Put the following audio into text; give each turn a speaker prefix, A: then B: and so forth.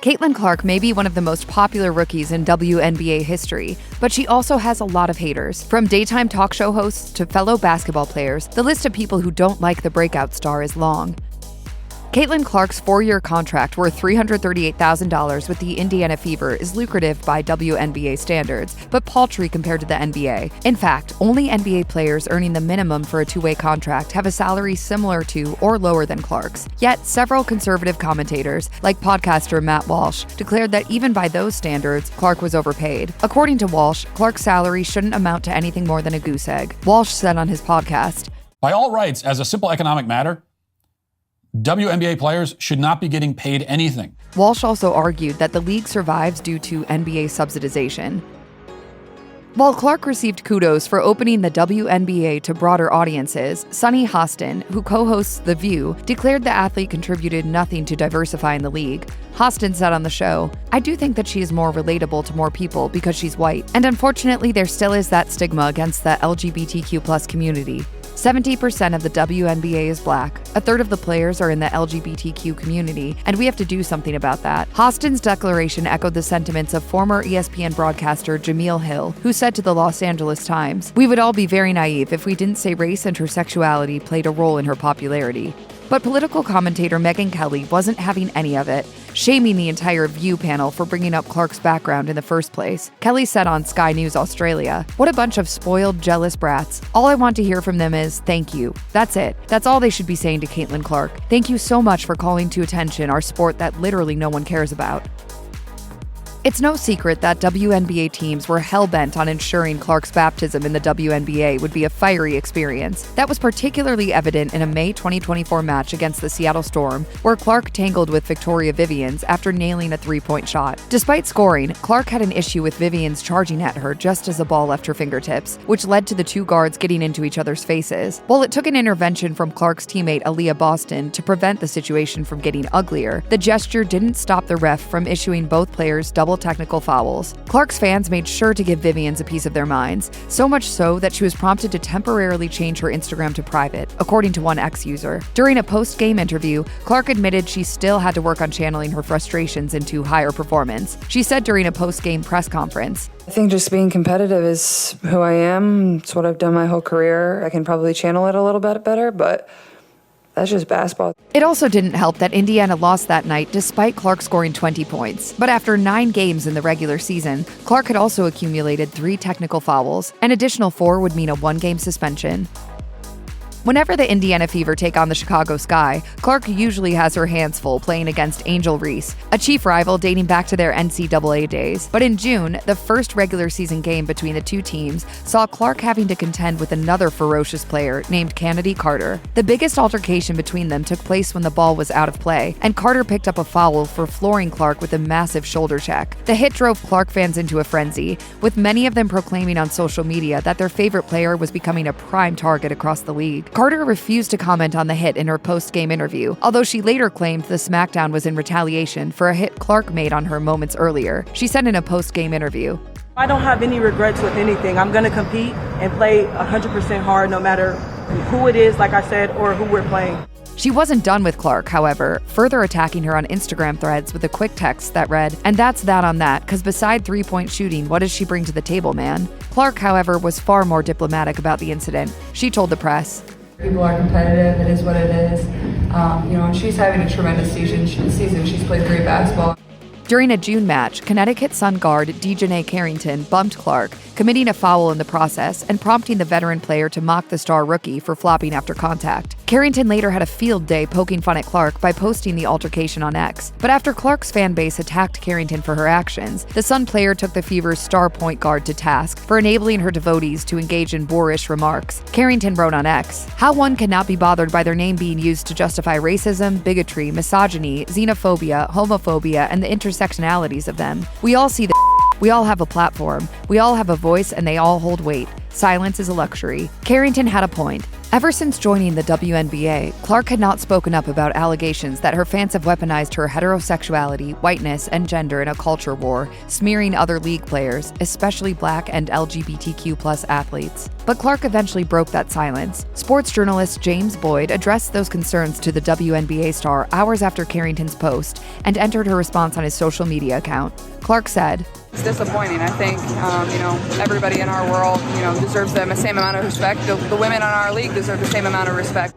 A: Caitlin Clark may be one of the most popular rookies in WNBA history, but she also has a lot of haters. From daytime talk show hosts to fellow basketball players, the list of people who don't like the breakout star is long. Caitlin Clark's 4-year contract worth $338,000 with the Indiana Fever is lucrative by WNBA standards, but paltry compared to the NBA. In fact, only NBA players earning the minimum for a two-way contract have a salary similar to or lower than Clark's. Yet, several conservative commentators, like podcaster Matt Walsh, declared that even by those standards, Clark was overpaid. According to Walsh, Clark's salary shouldn't amount to anything more than a goose egg. Walsh said on his podcast,
B: "By all rights, as a simple economic matter, WNBA players should not be getting paid anything."
A: Walsh also argued that the league survives due to NBA subsidization. While Clark received kudos for opening the WNBA to broader audiences, Sunny Hostin, who co-hosts The View, declared the athlete contributed nothing to diversifying the league. Hostin said on the show, "I do think that she is more relatable to more people because she's white. And unfortunately, there still is that stigma against the LGBTQ+ community. 70% of the WNBA is black. A third of the players are in the LGBTQ community, and we have to do something about that." Hostin's declaration echoed the sentiments of former ESPN broadcaster Jameel Hill, who said to the Los Angeles Times, "We would all be very naive if we didn't say race and her sexuality played a role in her popularity." But political commentator Megyn Kelly wasn't having any of it, shaming the entire View panel for bringing up Clark's background in the first place. Kelly said on Sky News Australia, "What a bunch of spoiled, jealous brats. All I want to hear from them is, thank you. That's it. That's all they should be saying to Caitlin Clark. Thank you so much for calling to attention our sport that literally no one cares about." It's no secret that WNBA teams were hell-bent on ensuring Clark's baptism in the WNBA would be a fiery experience. That was particularly evident in a May 2024 match against the Seattle Storm, where Clark tangled with Victoria Vivians after nailing a three-point shot. Despite scoring, Clark had an issue with Vivians charging at her just as the ball left her fingertips, which led to the two guards getting into each other's faces. While it took an intervention from Clark's teammate Aaliyah Boston to prevent the situation from getting uglier, the gesture didn't stop the ref from issuing both players double technical fouls. Clark's fans made sure to give Vivians a piece of their minds, so much so that she was prompted to temporarily change her Instagram to private, according to one X user. During a post-game interview, Clark admitted she still had to work on channeling her frustrations into higher performance. She said during a post-game press conference,
C: "I think just being competitive is who I am. It's what I've done my whole career. I can probably channel it a little bit better, but that's just basketball."
A: It also didn't help that Indiana lost that night despite Clark scoring 20 points. But after 9 games in the regular season, Clark had also accumulated 3 technical fouls. An additional 4 would mean a 1-game suspension. Whenever the Indiana Fever take on the Chicago Sky, Clark usually has her hands full playing against Angel Reese, a chief rival dating back to their NCAA days. But in June, the first regular season game between the two teams saw Clark having to contend with another ferocious player named Chennedy Carter. The biggest altercation between them took place when the ball was out of play, and Carter picked up a foul for flooring Clark with a massive shoulder check. The hit drove Clark fans into a frenzy, with many of them proclaiming on social media that their favorite player was becoming a prime target across the league. Carter refused to comment on the hit in her post-game interview, although she later claimed the smackdown was in retaliation for a hit Clark made on her moments earlier. She said in a post-game interview,
D: "I don't have any regrets with anything. I'm going to compete and play 100% hard no matter who it is, like I said, or who we're playing."
A: She wasn't done with Clark, however, further attacking her on Instagram threads with a quick text that read, "And that's that on that, because beside three-point shooting, what does she bring to the table, man?" Clark, however, was far more diplomatic about the incident. She told the press,
C: People are competitive. It is what it is. And she's having a tremendous season. She's played great basketball.
A: During a June match, Connecticut Sun guard Dijonai Carrington bumped Clark, committing a foul in the process and prompting the veteran player to mock the star rookie for flopping after contact. Carrington later had a field day poking fun at Clark by posting the altercation on X. But after Clark's fan base attacked Carrington for her actions, the Sun player took the Fever's star point guard to task for enabling her devotees to engage in boorish remarks. Carrington wrote on X, "How one cannot be bothered by their name being used to justify racism, bigotry, misogyny, xenophobia, homophobia, and the intersectionalities of them. We all see the we all have a platform, we all have a voice, and they all hold weight. Silence is a luxury." Carrington had a point. Ever since joining the WNBA, Clark had not spoken up about allegations that her fans have weaponized her heterosexuality, whiteness, and gender in a culture war, smearing other league players, especially Black and LGBTQ+ athletes. But Clark eventually broke that silence. Sports journalist James Boyd addressed those concerns to the WNBA star hours after Carrington's post and entered her response on his social media account. Clark said,
C: It's disappointing. I think, everybody in our world, deserves the same amount of respect. The women in our league deserve the same amount of respect.